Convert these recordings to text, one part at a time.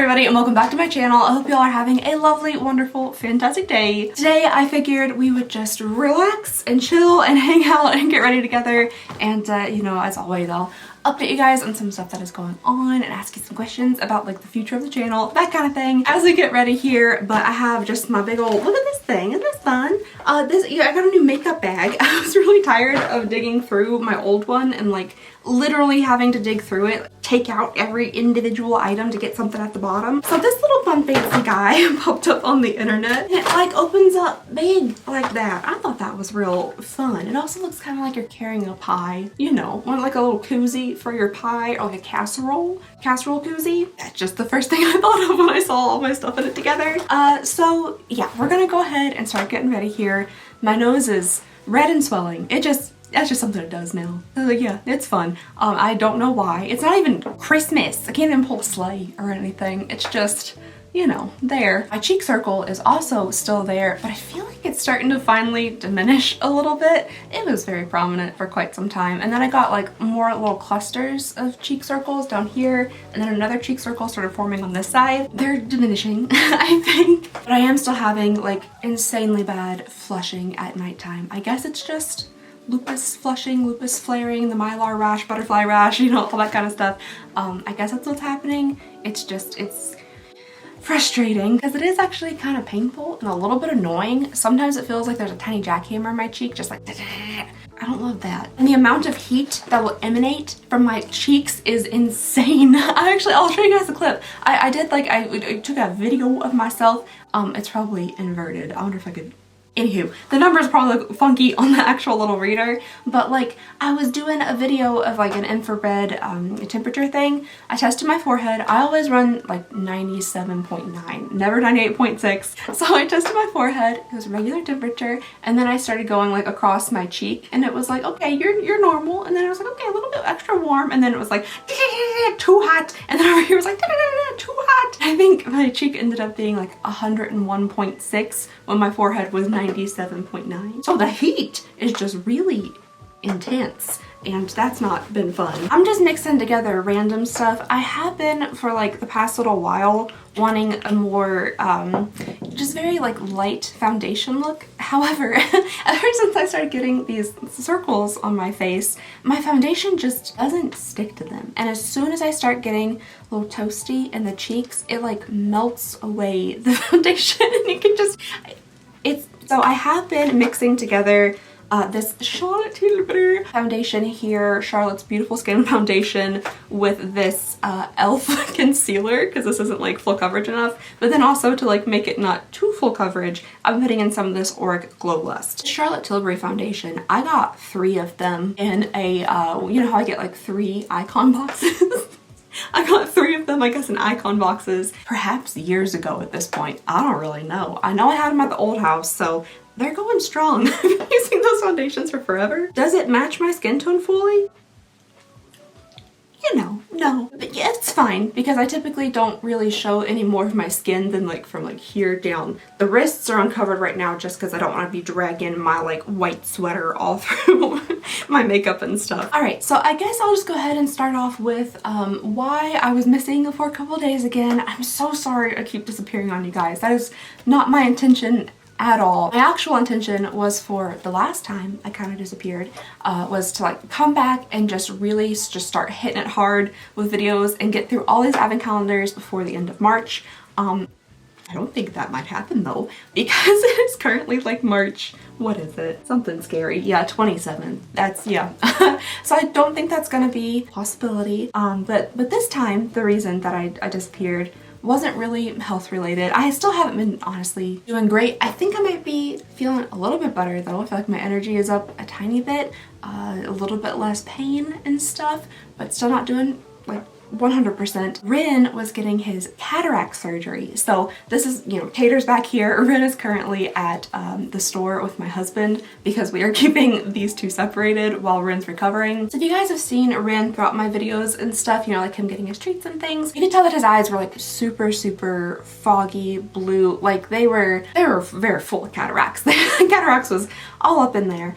everybody and welcome back to my channel. I hope y'all are having a lovely, wonderful, fantastic day. Today I figured we would just relax and chill and hang out and get ready together, and you know, as always, I'll update you guys on some stuff that is going on and ask you some questions about like the future of the channel, that kind of thing, as we get ready here. But I have just my big old, look at this thing, isn't this fun? I got a new makeup bag. I was really tired of digging through my old one and like literally having to dig through it, take out every individual item to get something at the bottom. So this little fun fancy guy popped up on the internet, and it like opens up big like that. I thought that was real fun. It also looks kind of like you're carrying a pie, you know, one like a little koozie for your pie, or like a casserole koozie. That's just the first thing I thought of when I saw all my stuff in it together. So yeah, we're gonna go ahead and start getting ready here. My nose is red and swelling. That's just something it does now. I was like, yeah, it's fun. I don't know why. It's not even Christmas. I can't even pull a sleigh or anything. It's just, you know, there. My cheek circle is also still there, but I feel like it's starting to finally diminish a little bit. It was very prominent for quite some time. And then I got like more little clusters of cheek circles down here, and then another cheek circle started forming on this side. They're diminishing, I think. But I am still having like insanely bad flushing at nighttime. I guess it's just lupus flushing, lupus flaring, the mylar rash, butterfly rash, you know, all that kind of stuff. I guess that's what's happening. It's frustrating because it is actually kind of painful and a little bit annoying. Sometimes it feels like there's a tiny jackhammer in my cheek, just like I don't love that. And the amount of heat that will emanate from my cheeks is insane. I'll show you guys a clip. I took a video of myself. It's probably inverted. I wonder if I could. Anywho, the numbers probably look funky on the actual little reader, but like I was doing a video of like an infrared temperature thing. I tested my forehead. I always run like 97.9, never 98.6. So I tested my forehead. It was regular temperature, and then I started going like across my cheek, and it was like, okay, you're normal. And then I was like, okay, a little bit extra warm, and then it was like too hot, and then over here was like too hot. I think my cheek ended up being like 101.6 when my forehead was 97.9. So the heat is just really intense, and that's not been fun. I'm just mixing together random stuff. I have been for like the past little while wanting a more just very like light foundation look. However, ever since I started getting these circles on my face, my foundation just doesn't stick to them. And as soon as I start getting a little toasty in the cheeks, it like melts away the foundation, and you can just, so I have been mixing together this Charlotte Tilbury foundation here, Charlotte's Beautiful Skin Foundation, with this e.l.f. concealer, because this isn't like full coverage enough. But then also to like make it not too full coverage, I'm putting in some of this Auric Glow Lust. Charlotte Tilbury foundation, I got 3 of them in a, you know how I get like 3 icon boxes? I got 3 of them, I guess, in icon boxes, perhaps years ago at this point. I don't really know. I know I had them at the old house, so they're going strong. I've been using those foundations for forever. Does it match my skin tone fully? You know, no. But yeah, it's fine, because I typically don't really show any more of my skin than like from like here down. The wrists are uncovered right now just because I don't want to be dragging my like white sweater all through my makeup and stuff. Alright, so I guess I'll just go ahead and start off with why I was missing for a couple days again. I'm so sorry I keep disappearing on you guys. That is not my intention at all. My actual intention was for the last time I kind of disappeared, was to like come back and just really just start hitting it hard with videos and get through all these advent calendars before the end of March. I don't think that might happen though, because it is currently like March, what is it? Something scary. Yeah, 27th. That's, yeah. So I don't think that's gonna be a possibility. But this time, the reason that I disappeared wasn't really health related. I still haven't been honestly doing great. I think I might be feeling a little bit better though. I feel like my energy is up a tiny bit, a little bit less pain and stuff, but still not doing like 100%. Wren was getting his cataract surgery. So this is, you know, Tater's back here. Wren is currently at the store with my husband because we are keeping these two separated while Wren's recovering. So if you guys have seen Wren throughout my videos and stuff, you know, like him getting his treats and things, you can tell that his eyes were like super foggy blue. Like they were very full of cataracts. Cataracts was all up in there.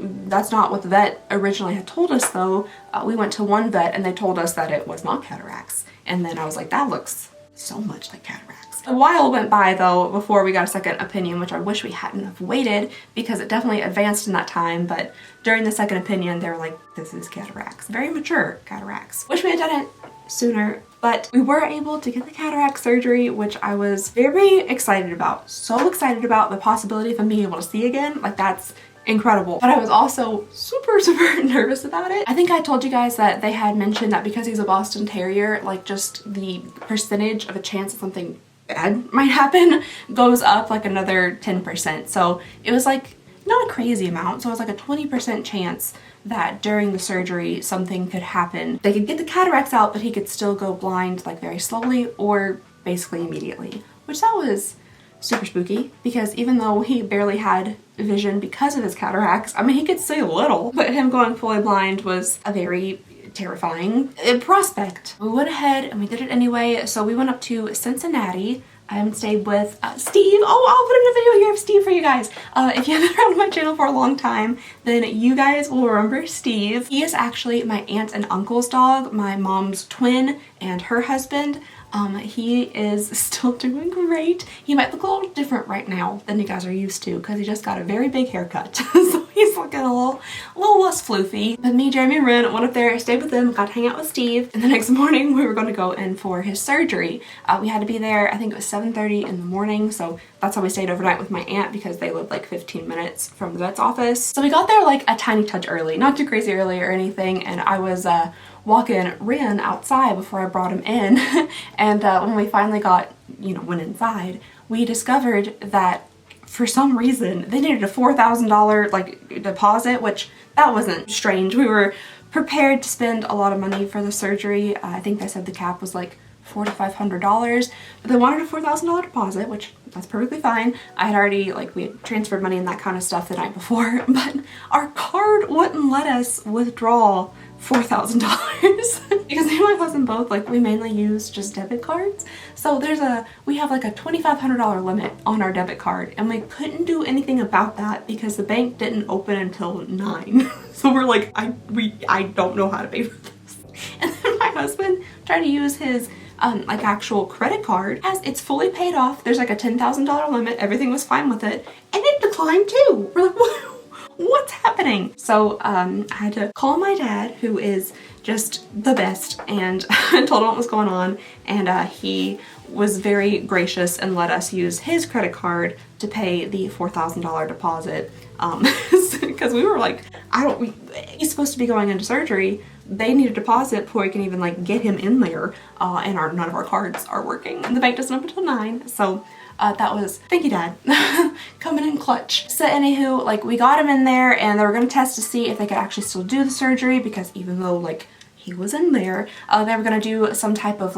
That's not what the vet originally had told us though. We went to one vet and they told us that it was not cataracts. And then I was like, that looks so much like cataracts. A while went by though before we got a second opinion, which I wish we hadn't have waited because it definitely advanced in that time. But during the second opinion, they were like, this is cataracts. Very mature cataracts. Wish we had done it sooner, but we were able to get the cataract surgery, which I was very excited about. So excited about the possibility of him being able to see again. Like, that's incredible. But I was also super nervous about it. I think I told you guys that they had mentioned that because he's a Boston Terrier, like just the percentage of a chance that something bad might happen goes up like another 10%. So it was like not a crazy amount. So it was like a 20% chance that during the surgery something could happen. They could get the cataracts out, but he could still go blind like very slowly or basically immediately, which that was super spooky because even though he barely had vision because of his cataracts, I mean, he could see a little, but him going fully blind was a very terrifying prospect. We went ahead and we did it anyway. So we went up to Cincinnati and stayed with Steve. Oh, I'll put in a video here of Steve for you guys. If you haven't been around my channel for a long time, then you guys will remember Steve. He is actually my aunt and uncle's dog, my mom's twin and her husband. He is still doing great. He might look a little different right now than you guys are used to because he just got a very big haircut. So he's looking a little less floofy. But me, Jeremy, and Wren went up there, stayed with them, got to hang out with Steve. And the next morning we were going to go in for his surgery. We had to be there, I think it was 7:30 in the morning. So that's how we stayed overnight with my aunt because they lived like 15 minutes from the vet's office. So we got there like a tiny touch early, not too crazy early or anything. And I was walking Wren outside before I brought him in. And when we finally got, went inside, we discovered that for some reason they needed a $4,000 like deposit, which that wasn't strange. We were prepared to spend a lot of money for the surgery. I think they said the cap was like $400 to $500, but they wanted a $4,000 deposit, which that's perfectly fine. I had already, we had transferred money and that kind of stuff the night before, but our card wouldn't let us withdraw $4,000 because me and my husband both, we mainly use just debit cards. So we have like a $2,500 limit on our debit card and we couldn't do anything about that because the bank didn't open until 9. So we're like, I don't know how to pay for this. And then my husband tried to use his actual credit card. As it's fully paid off, there's like a $10,000 limit, everything was fine with it, and it declined too. We're like, what's happening? So I had to call my dad, who is just the best, and told him what was going on, and he was very gracious and let us use his credit card to pay the $4,000 deposit because we were like, he's supposed to be going into surgery. They need a deposit before we can even get him in there, and none of our cards are working and the bank doesn't open until 9. So that was, thank you, Dad, coming in clutch. So anywho, we got him in there and they were gonna test to see if they could actually still do the surgery because even though he was in there, they were gonna do some type of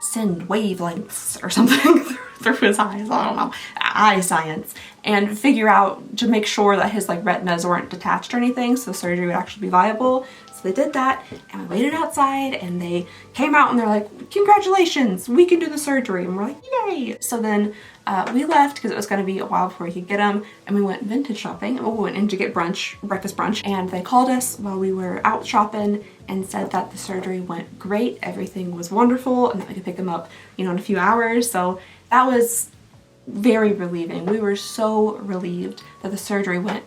send wavelengths or something through his eyes, I don't know, eye science, and figure out to make sure that his retinas weren't detached or anything so the surgery would actually be viable. So they did that and we waited outside and they came out and they're like, congratulations, we can do the surgery. And we're like, yay. So then we left because it was going to be a while before we could get him, and we went vintage shopping. We went in to get breakfast brunch, and they called us while we were out shopping and said that the surgery went great, everything was wonderful, and that we could pick him up, in a few hours. So that was very relieving. We were so relieved that the surgery went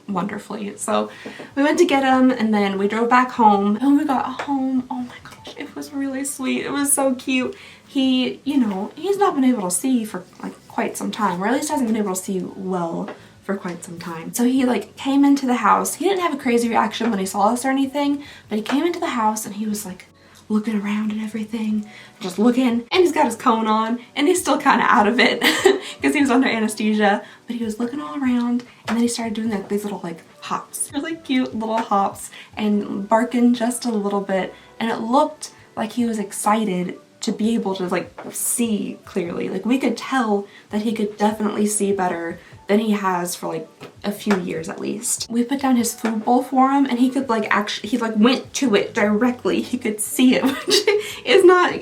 wonderfully. So we went to get him and then we drove back home, and when we got home, oh my gosh, it was really sweet. It was so cute. He, he's not been able to see for quite some time, or at least hasn't been able to see well for quite some time. So he came into the house. He didn't have a crazy reaction when he saw us or anything, but he came into the house and he was looking around and everything, just looking, and he's got his cone on and he's still kind of out of it because he was under anesthesia, but he was looking all around, and then he started doing these little hops, really cute little hops, and barking just a little bit, and it looked like he was excited to be able to see clearly. We could tell that he could definitely see better than he has for a few years at least. We put down his food bowl for him and he could actually, he went to it directly. He could see it, which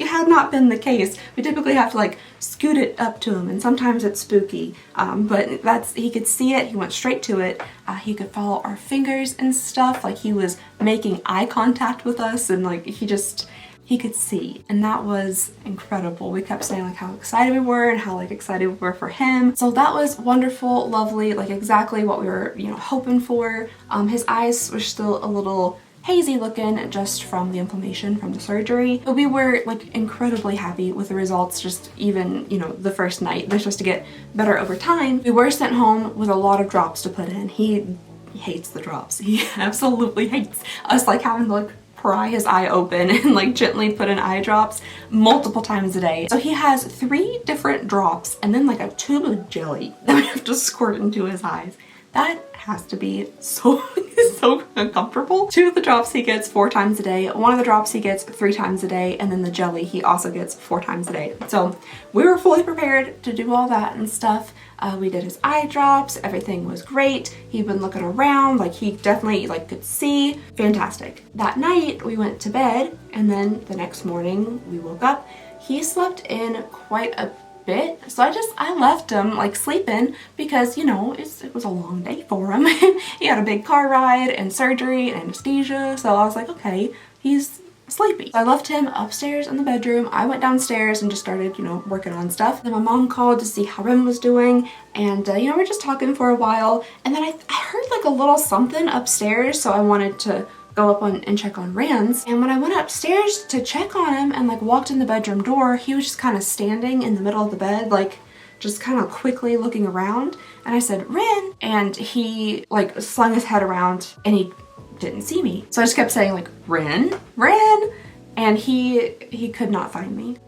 had not been the case. We typically have to scoot it up to him, and sometimes it's spooky, but he could see it, he went straight to it. He could follow our fingers and stuff, he was making eye contact with us, and he he could see, and that was incredible. We kept saying like how excited we were and how like excited we were for him. So that was wonderful, lovely, like exactly what we were, you know, hoping for. His eyes were still a little hazy looking just from the inflammation from the surgery, but we were like incredibly happy with the results. Just even, you know, the first night, they're supposed to get better over time. We were sent home with a lot of drops to put in. He hates the drops. He absolutely hates us like having to like pry his eye open and like gently put in eye drops multiple times a day. So he has 3 different drops and then like a tube of jelly that we have to squirt into his eyes. That has to be so uncomfortable. 2 of the drops he gets 4 times a day. 1 of the drops he gets 3 times a day, and then the jelly he also gets 4 times a day. So we were fully prepared to do all that and stuff. We did his eye drops. Everything was great. He'd been looking around, like he definitely like could see. Fantastic. That night we went to bed, and then the next morning we woke up. He slept in quite a bit, so I left him like sleeping because, you know, it was a long day for him. He had a big car ride and surgery and anesthesia, so I was like, okay, he's sleepy. So I left him upstairs in the bedroom. I went downstairs and just started, you know, working on stuff. Then my mom called to see how Wren was doing, and you know, we're just talking for a while, and then I heard like a little something upstairs, so I wanted to go up and check on Wren's. And when I went upstairs to check on him and like walked in the bedroom door, he was just kind of standing in the middle of the bed, like just kind of quickly looking around. And I said, Wren, and he like slung his head around and he didn't see me. So I just kept saying like, Wren, Wren, and he could not find me.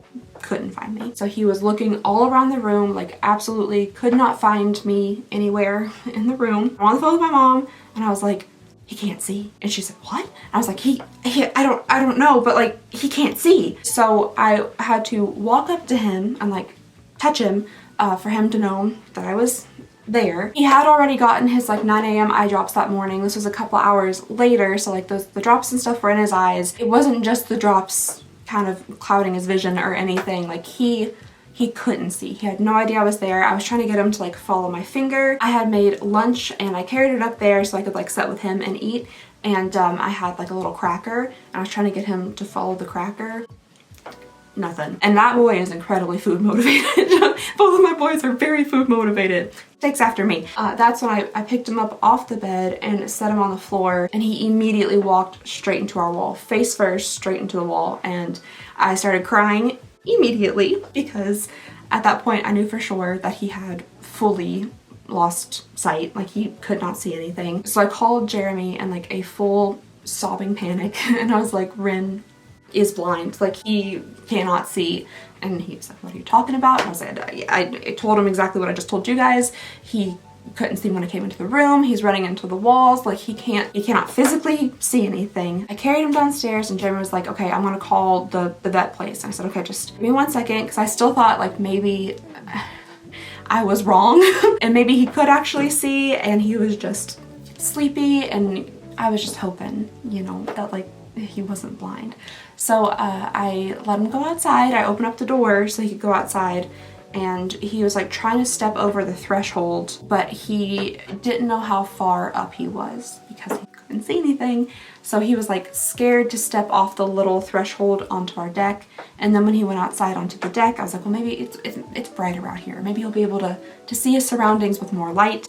Couldn't find me. So he was looking all around the room, like absolutely could not find me anywhere in the room. I'm on the phone with my mom and I was like, he can't see. And she said, what? I was like, I don't know, but like he can't see. So I had to walk up to him and like touch him for him to know that I was there. He had already gotten his like 9 a.m. eye drops that morning. This was a couple hours later, so like the drops and stuff were in his eyes. It wasn't just the drops kind of clouding his vision or anything. Like he couldn't see. He had no idea I was there. I was trying to get him to like follow my finger. I had made lunch and I carried it up there so I could like sit with him and eat. And I had like a little cracker and I was trying to get him to follow the cracker. Nothing. And that boy is incredibly food motivated. Both of my boys are very food motivated. Takes after me. That's when I picked him up off the bed and set him on the floor, and he immediately walked straight into our wall, face first, straight into the wall. And I started crying immediately because at that point I knew for sure that he had fully lost sight. Like he could not see anything. So I called Jeremy in like a full sobbing panic and I was like, Wren is blind, like he cannot see. And he was like, what are you talking about? And I said, I told him exactly what I just told you guys. He couldn't see when I came into the room. He's running into the walls. Like he cannot physically see anything. I carried him downstairs and Jeremy was like, okay, I'm gonna call the vet place. And I said, okay, just give me 1 second, because I still thought like maybe I was wrong and maybe he could actually see and he was just sleepy, and I was just hoping, you know, that like he wasn't blind. So I let him go outside. I opened up the door so he could go outside, and he was like trying to step over the threshold, but he didn't know how far up he was because he couldn't see anything. So he was like scared to step off the little threshold onto our deck. And then when he went outside onto the deck, I was like, well, maybe it's brighter out here. Maybe he'll be able to see his surroundings with more light.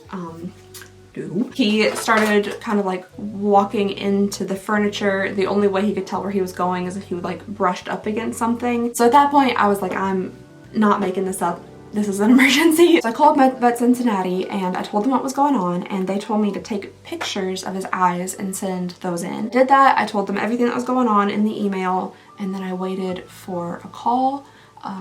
He started kind of like walking into the furniture. The only way he could tell where he was going is if he would like brushed up against something. So at that point I was like, I'm not making this up. This is an emergency. So I called Vet Cincinnati and I told them what was going on, and they told me to take pictures of his eyes and send those in. Did that. I told them everything that was going on in the email, and then I waited for a call.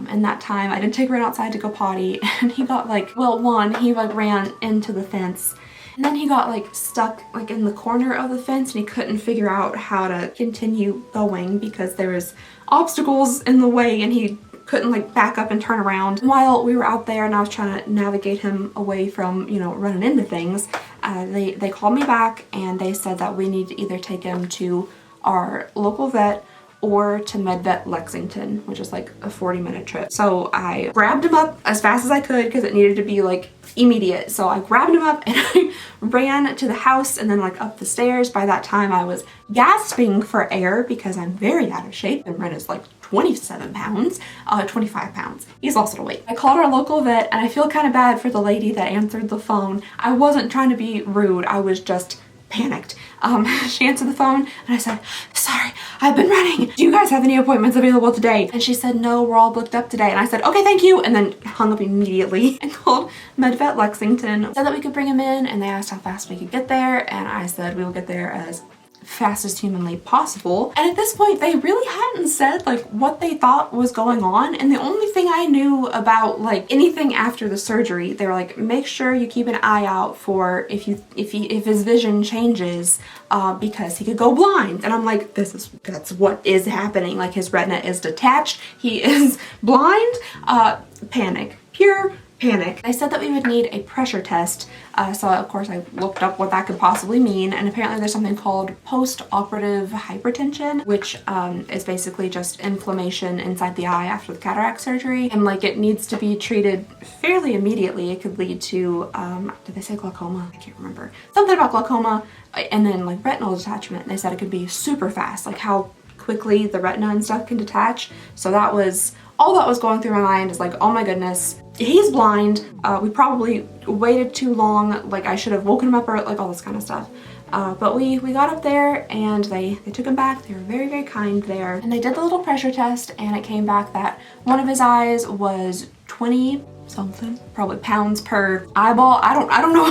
In that time I did take Wren outside to go potty, and he got like, well, one, he like ran into the fence. And then he got like stuck like in the corner of the fence, and he couldn't figure out how to continue going because there was obstacles in the way and he couldn't like back up and turn around. While we were out there and I was trying to navigate him away from, you know, running into things, they called me back and they said that we need to either take him to our local vet or to MedVet Lexington, which is like a 40-minute trip. So I grabbed him up as fast as I could because it needed to be like immediate. So I grabbed him up and I ran to the house and then like up the stairs. By that time I was gasping for air because I'm very out of shape, and Wren is like 27 pounds, 25 pounds. He's lost a little weight. I called our local vet, and I feel kind of bad for the lady that answered the phone. I wasn't trying to be rude. I was just panicked. She answered the phone and I said, "Sorry, I've been running. Do you guys have any appointments available today?" And she said, "No, we're all booked up today." And I said, "Okay, thank you." And then hung up immediately and called MedVet Lexington, said that we could bring him in, and they asked how fast we could get there. And I said we will get there as fast as humanly possible. And at this point they really hadn't said like what they thought was going on, and the only thing I knew about like anything after the surgery, they were like, make sure you keep an eye out for if his vision changes, because he could go blind. And I'm like, that's what is happening. Like his retina is detached, he is blind. Panic, pure panic. They said that we would need a pressure test, so of course I looked up what that could possibly mean, and apparently there's something called post-operative hypertension, which is basically just inflammation inside the eye after the cataract surgery, and like it needs to be treated fairly immediately. It could lead to did they say glaucoma? I can't remember. Something about glaucoma, and then like retinal detachment. And they said it could be super fast, like how quickly the retina and stuff can detach. So that was all that was going through my mind, is like, oh my goodness, he's blind. We probably waited too long. Like I should have woken him up, or like all this kind of stuff. But we got up there and they took him back. They were very, very kind there. And they did the little pressure test, and it came back that one of his eyes was 20 something, probably pounds per eyeball. I don't know.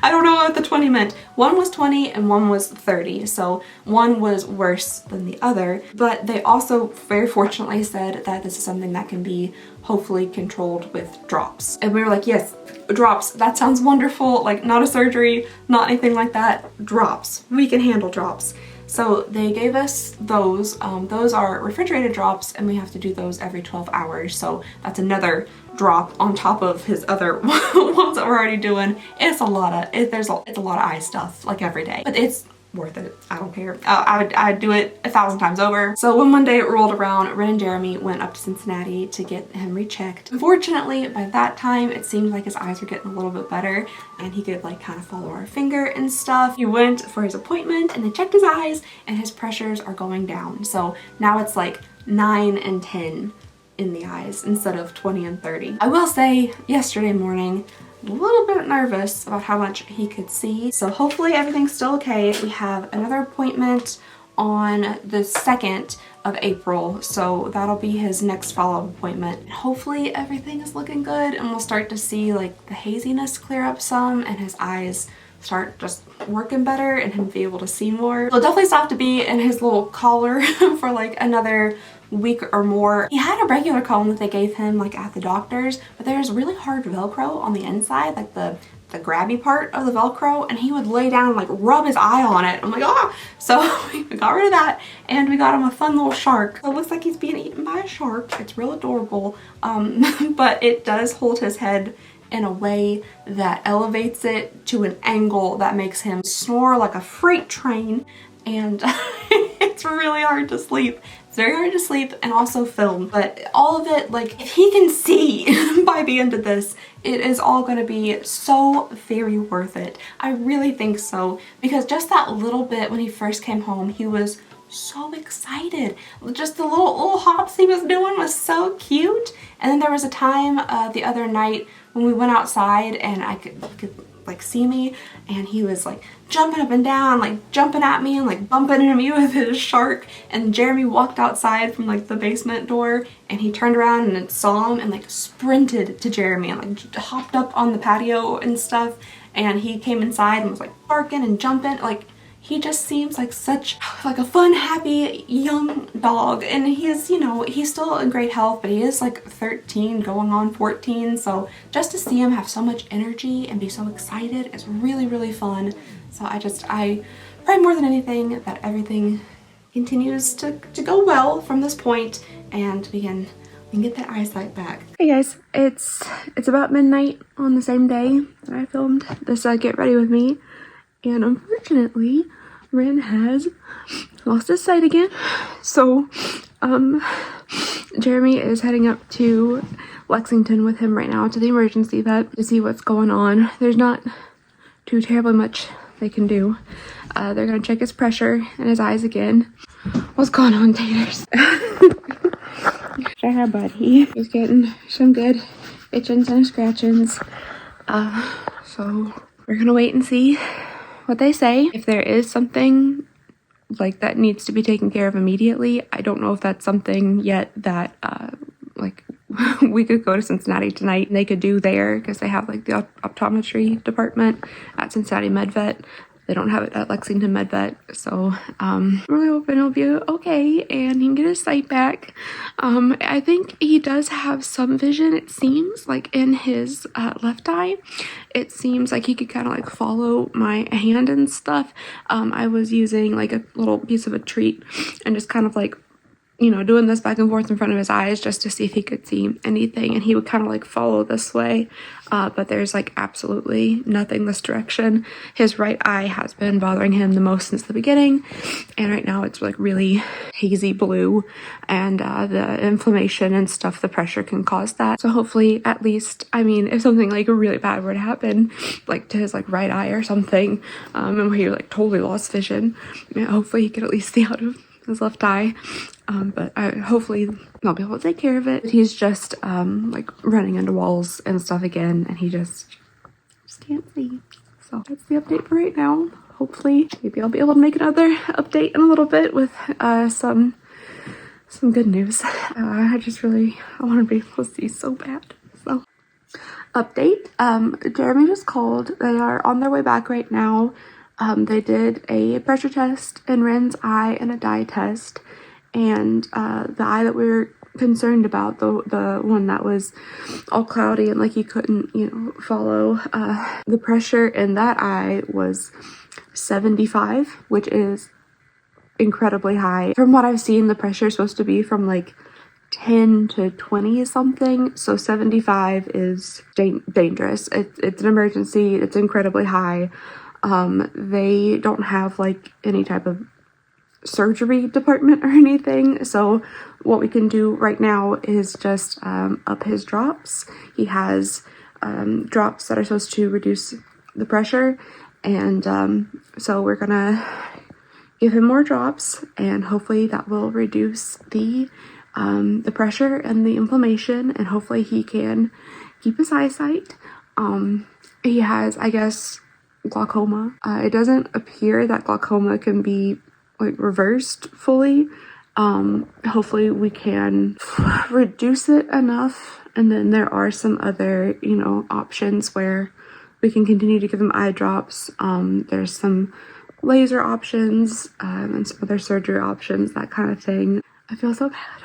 I don't know what the 20 meant. One was 20 and one was 30. So one was worse than the other. But they also very fortunately said that this is something that can be hopefully controlled with drops. And we were like, yes, drops. That sounds wonderful. Like not a surgery, not anything like that. Drops. We can handle drops. So they gave us those. Those are refrigerated drops, and we have to do those every 12 hours. So that's another drop on top of his other ones that we're already doing. It's a lot of it's a lot of eye stuff like every day, but it's worth it. I don't care. I'd do it 1,000 times over. So when one day it rolled around, Wren and Jeremy went up to Cincinnati to get him rechecked. Unfortunately, by that time, it seemed like his eyes were getting a little bit better and he could like kind of follow our finger and stuff. He went for his appointment and they checked his eyes and his pressures are going down. So now it's like 9 and 10 in the eyes instead of 20 and 30. I will say yesterday morning, a little bit nervous about how much he could see. So hopefully everything's still okay. We have another appointment on the 2nd of April. So that'll be his next follow-up appointment. Hopefully everything is looking good and we'll start to see like the haziness clear up some and his eyes start just working better and him be able to see more. He'll definitely still have to be in his little collar for like another week or more. He had a regular comb that they gave him like at the doctor's, but there's really hard Velcro on the inside, like the grabby part of the Velcro, and he would lay down and like rub his eye on it. I'm like, ah! So we got rid of that and we got him a fun little shark. So it looks like he's being eaten by a shark. It's real adorable, but it does hold his head in a way that elevates it to an angle that makes him snore like a freight train, and it's really hard to sleep. It's very hard to sleep and also film, but all of it, like if he can see by the end of this, it is all going to be so very worth it. I really think so, because just that little bit when he first came home, he was so excited. Just the little hops he was doing was so cute. And then there was a time the other night when we went outside and I could like see me, and he was like jumping up and down, like jumping at me and like bumping into me with his shark. And Jeremy walked outside from like the basement door and he turned around and saw him and like sprinted to Jeremy and like hopped up on the patio and stuff, and he came inside and was like barking and jumping. Like he just seems like such like a fun, happy young dog, and he's, you know, he's still in great health, but he is like 13 going on 14. So just to see him have so much energy and be so excited is really, really fun. So I pray more than anything that everything continues to go well from this point and we can get that eyesight back. Hey guys, it's about midnight on the same day that I filmed this Get Ready With Me, and unfortunately Wren has lost his sight again. So, Jeremy is heading up to Lexington with him right now to the emergency vet to see what's going on. There's not too terribly much they can do. They're gonna check his pressure and his eyes again. What's going on, Taters? Hi, buddy. He's getting some good itchings and scratchings. So we're gonna wait and see what they say. If there is something like that needs to be taken care of immediately, I don't know if that's something yet that like we could go to Cincinnati tonight and they could do there, because they have like the optometry department at Cincinnati MedVet. They don't have it at Lexington MedVet, so I'm really hoping he'll be okay and he can get his sight back. I think he does have some vision, it seems, like in his left eye. It seems like he could kind of like follow my hand and stuff. I was using like a little piece of a treat and just kind of like, you know, doing this back and forth in front of his eyes just to see if he could see anything, and he would kind of like follow this way, but there's like absolutely nothing this direction. His right eye has been bothering him the most since the beginning, and right now it's like really hazy blue, and the inflammation and stuff, the pressure can cause that. So hopefully, at least, I mean, if something like really bad were to happen, like to his like right eye or something, and where he like totally lost vision, hopefully he could at least see out of his left eye. But hopefully I'll be able to take care of it. He's just like running into walls and stuff again, and he just can't see. So that's the update for right now. Hopefully maybe I'll be able to make another update in a little bit with some good news. I want to be able to see so bad. So update, Jeremy just called. They are on their way back right now. They did a pressure test in Wren's eye and a dye test, and the eye that we were concerned about, the one that was all cloudy and like he couldn't, you know, follow, the pressure in that eye was 75, which is incredibly high. From what I've seen, the pressure is supposed to be from like 10 to 20 something, so 75 is dangerous. It's an emergency. It's incredibly high. They don't have like any type of surgery department or anything, so what we can do right now is just up his drops. He has drops that are supposed to reduce the pressure, and so we're gonna give him more drops, and hopefully that will reduce the pressure and the inflammation, and hopefully he can keep his eyesight. He has, I guess, glaucoma. It doesn't appear that glaucoma can be like reversed fully. Hopefully we can reduce it enough, and then there are some other, you know, options where we can continue to give him eye drops. There's some laser options, and some other surgery options, that kind of thing. I feel so bad.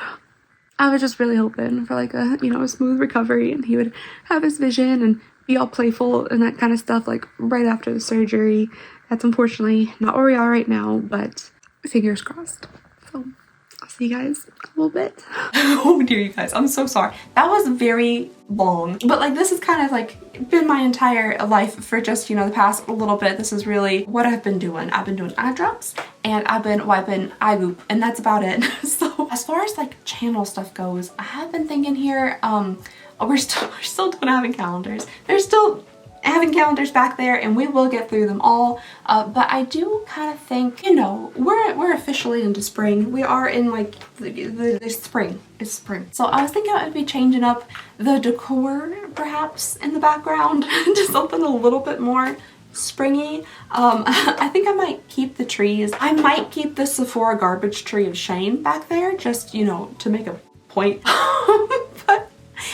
I was just really hoping for like a, you know, a smooth recovery, and he would have his vision and be all playful and that kind of stuff like right after the surgery. That's unfortunately not where we are right now, but fingers crossed. So I'll see you guys in a little bit. Oh dear, you guys, I'm so sorry. That was very long, but like this is kind of like been my entire life for just, you know, the past little bit. This is really what I've been doing. I've been doing eye drops and I've been wiping eye goop, and that's about it. So as far as like channel stuff goes, I have been thinking here, we're still doing advent calendars. There's still advent calendars back there, and we will get through them all. But I do kind of think, you know, we're officially into spring. We are in like the spring. It's spring. So I was thinking I would be changing up the decor perhaps in the background to something a little bit more springy. I think I might keep the trees. I might keep the Sephora garbage tree of shame back there, just, you know, to make a point. But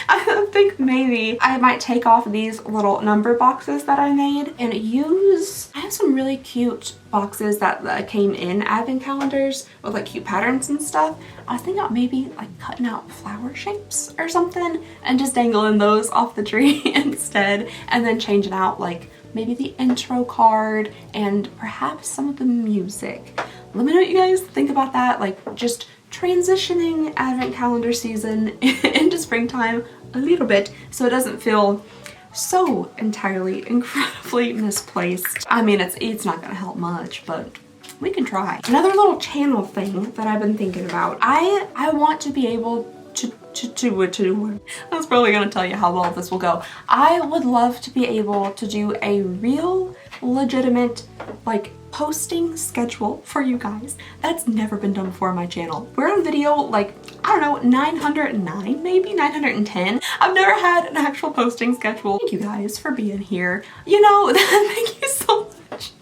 I think maybe I might take off these little number boxes that I made and I have some really cute boxes that came in advent calendars with like cute patterns and stuff. I was thinking about maybe like cutting out flower shapes or something and just dangling those off the tree instead, and then changing out like maybe the intro card and perhaps some of the music. Let me know what you guys think about that, like just transitioning advent calendar season into springtime a little bit so it doesn't feel so entirely incredibly misplaced. I mean, it's not gonna help much, but we can try. Another little channel thing that I've been thinking about. I want to be able to I was probably gonna tell you how well this will go. I would love to be able to do a real legitimate like posting schedule for you guys. That's never been done before on my channel. We're on video like, I don't know, 909 maybe, 910. I've never had an actual posting schedule. Thank you guys for being here. You know, thank you so much.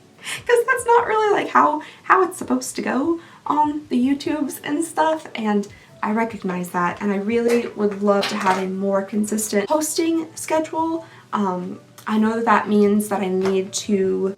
Because that's not really like how it's supposed to go on the YouTubes and stuff, and I recognize that, and I really would love to have a more consistent posting schedule. I know that means that I need to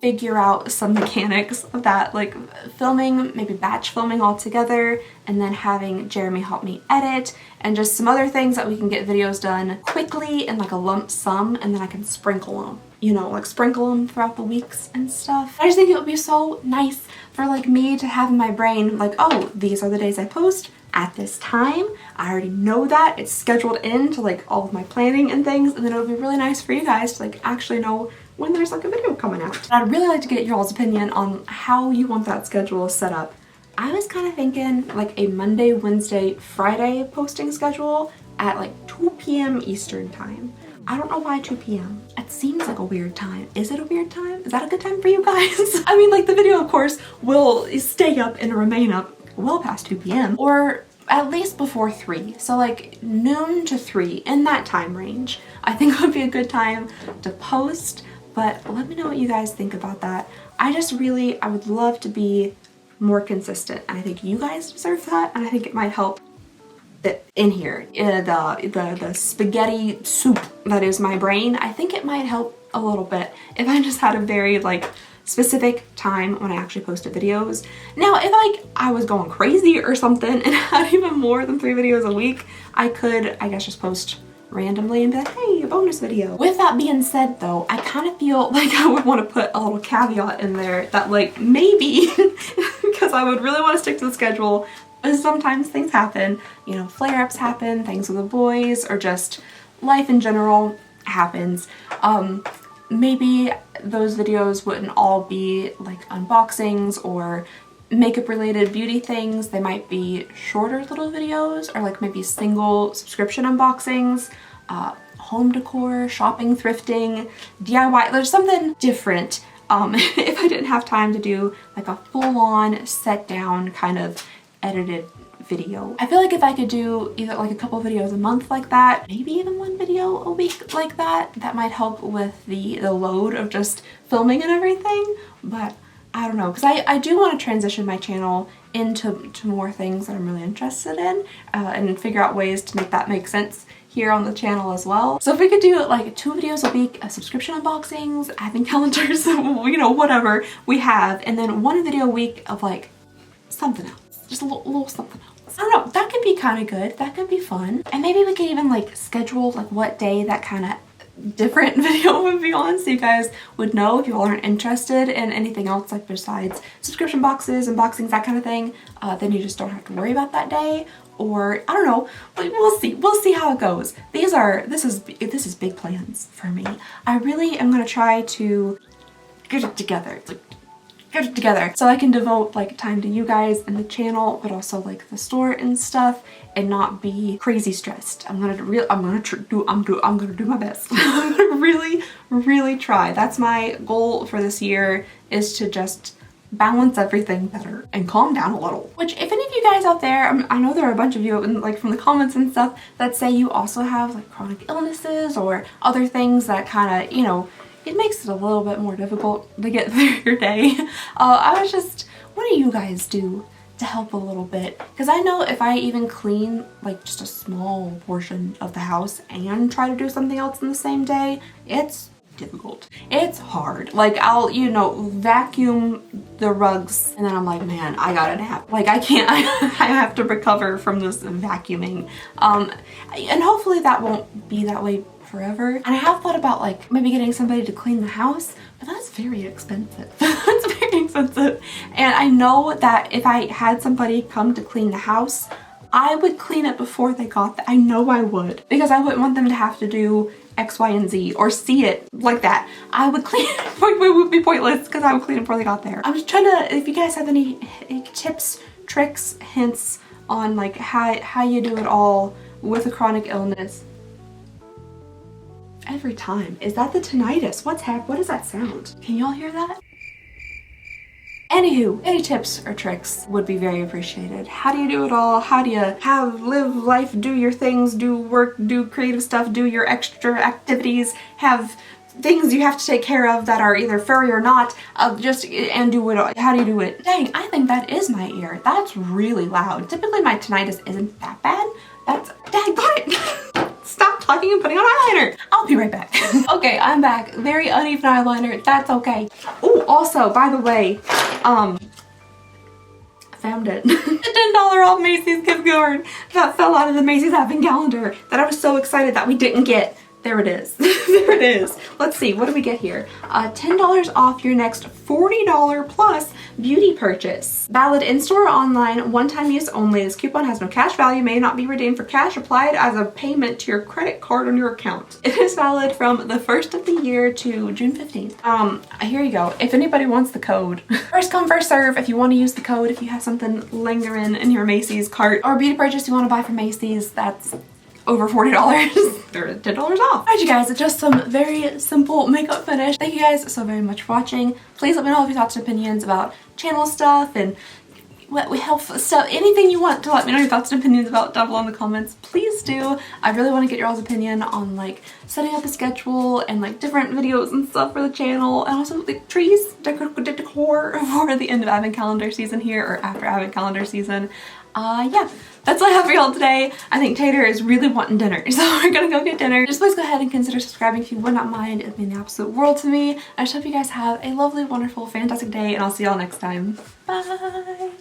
figure out some mechanics of that, like filming, maybe batch filming all together, and then having Jeremy help me edit, and just some other things that we can get videos done quickly in like a lump sum, and then I can sprinkle them, you know, like sprinkle them throughout the weeks and stuff. I just think it would be so nice for like me to have in my brain like, oh, these are the days I post at this time. I already know that. It's scheduled into like all of my planning and things, and then it would be really nice for you guys to like actually know when there's like a video coming out. And I'd really like to get your all's opinion on how you want that schedule set up. I was kind of thinking like a Monday, Wednesday, Friday posting schedule at like 2 p.m. Eastern time. I don't know why 2 p.m. It seems like a weird time. Is it a weird time? Is that a good time for you guys? I mean, like the video of course will stay up and remain up well past 2 p.m. or at least before 3. So like noon to 3, in that time range, I think would be a good time to post. But let me know what you guys think about that. I would love to be more consistent, and I think you guys deserve that, and I think it might help in here, the spaghetti soup that is my brain. I think it might help a little bit if I just had a very like specific time when I actually posted videos. Now, if like I was going crazy or something and had even more than 3 videos a week, I could, I guess, just post randomly and be like, hey, a bonus video. With that being said though, I kind of feel like I would want to put a little caveat in there that like maybe, because I would really want to stick to the schedule, but sometimes things happen, you know, flare-ups happen, things with the boys, or just life in general happens. Maybe those videos wouldn't all be like unboxings or makeup related beauty things. They might be shorter little videos, or like maybe single subscription unboxings, home decor, shopping, thrifting, DIY. There's something different if I didn't have time to do like a full-on set down kind of edited video. I feel like if I could do either like a couple videos a month like that, maybe even 1 video a week like that, that might help with the load of just filming and everything. But I don't know, because I do want to transition my channel into more things that I'm really interested in, and figure out ways to make that make sense here on the channel as well. So if we could do like 2 videos a week, subscription unboxings, advent calendars, you know, whatever we have, and then 1 video a week of like something else, just a little something else. I don't know, that could be kind of good. That could be fun. And maybe we could even like schedule like what day that kind of different video would be on, so you guys would know if you all aren't interested in anything else like besides subscription boxes, unboxings, that kind of thing. Then you just don't have to worry about that day. Or I don't know, but we'll see how it goes. This is big plans for me. I really am gonna try to get it together. Get it together so I can devote like time to you guys and the channel, but also like the store and stuff, and not be crazy stressed. I'm gonna do my best. I'm gonna really try. That's my goal for this year, is to just balance everything better and calm down a little. Which, if any of you guys out there, I know there are a bunch of you like from the comments and stuff that say you also have like chronic illnesses or other things that kind of, you know, it makes it a little bit more difficult to get through your day. What do you guys do to help a little bit? Because I know if I even clean like just a small portion of the house and try to do something else in the same day, it's difficult. It's hard. Like I'll, you know, vacuum the rugs and then I'm like, man, I gotta nap. Like I can't, I have to recover from this vacuuming. And hopefully that won't be that way forever. And I have thought about like maybe getting somebody to clean the house, but that's very expensive. That's very expensive. And I know that if I had somebody come to clean the house, I would clean it before they got there. I know I would, because I wouldn't want them to have to do X, Y, and Z or see it like that. I would clean it. It would be pointless because I would clean it before they got there. I was trying to, if you guys have any tips, tricks, hints on like how you do it all with a chronic illness. Every time. Is that the tinnitus? What does that sound? Can y'all hear that? Anywho, any tips or tricks would be very appreciated. How do you do it all? How do you live life, do your things, do work, do creative stuff, do your extra activities, have things you have to take care of that are either furry or not, and do it all. How do you do it? Dang, I think that is my ear. That's really loud. Typically my tinnitus isn't that bad. That's, dang, stop talking and putting on eyeliner. I'll be right back. Okay, I'm back. Very uneven eyeliner. That's okay. Oh, also, by the way, found it. The $10 off Macy's gift card that fell out of the Macy's advent calendar that I was so excited that we didn't get. There it is. There it is. Let's see, what do we get here? $10 off your next $40 plus beauty purchase. Valid in-store or online, one-time use only. This coupon has no cash value, may not be redeemed for cash, applied as a payment to your credit card on your account. It is valid from the 1st of the year to June 15th. Here you go. If anybody wants the code, first come, first serve. If you want to use the code, if you have something lingering in your Macy's cart or beauty purchase you want to buy from Macy's, that's over $40. They're $10 off. Alright you guys, it's just some very simple makeup finish. Thank you guys so very much for watching. Please let me know if your thoughts and opinions about channel stuff and health stuff. Anything you want to let me know your thoughts and opinions about down below in the comments, please do. I really want to get your all's opinion on like setting up a schedule and like different videos and stuff for the channel, and also like trees, decor for the end of advent calendar season here, or after advent calendar season. Yeah, that's all I have for y'all today. I think Tater is really wanting dinner, so we're gonna go get dinner. Just please go ahead and consider subscribing if you would not mind. It would mean the absolute world to me. I just hope you guys have a lovely, wonderful, fantastic day, and I'll see y'all next time. Bye!